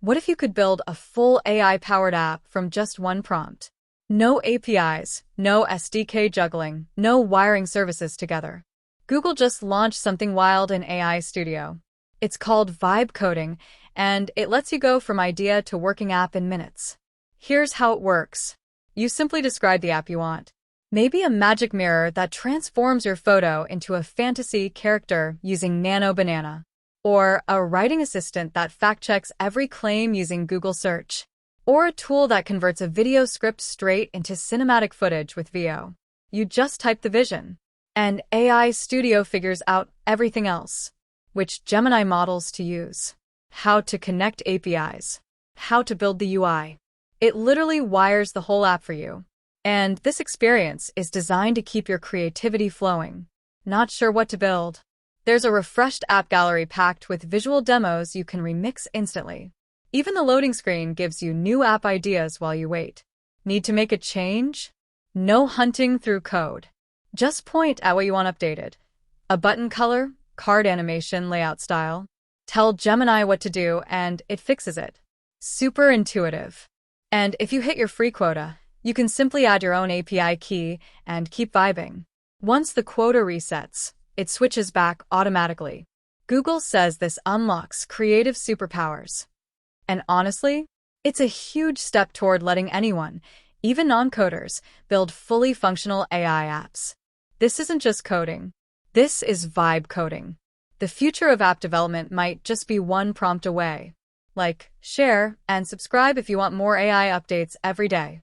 What if you could build a full AI-powered app from just one prompt? No APIs, no SDK juggling, no wiring services together. Google just launched something wild in AI Studio. It's called Vibe Coding, and it lets you go from idea to working app in minutes. Here's how it works. You simply describe the app you want. Maybe a magic mirror that transforms your photo into a fantasy character using Nano Banana. Or a writing assistant that fact-checks every claim using Google Search. Or a tool that converts a video script straight into cinematic footage with VO. You just type the vision. And AI Studio figures out everything else. Which Gemini models to use. How to connect APIs. How to build the UI. It literally wires the whole app for you. And this experience is designed to keep your creativity flowing. Not sure what to build? There's a refreshed app gallery packed with visual demos you can remix instantly. Even the loading screen gives you new app ideas while you wait. Need to make a change? No hunting through code. Just point at what you want updated. A button color, card animation, layout style. Tell Gemini what to do and it fixes it. Super intuitive. And if you hit your free quota, you can simply add your own API key and keep vibing. Once the quota resets, it switches back automatically. Google says this unlocks creative superpowers. And honestly, it's a huge step toward letting anyone, even non-coders, build fully functional AI apps. This isn't just coding. This is vibe coding. The future of app development might just be one prompt away. Like, share, and subscribe if you want more AI updates every day.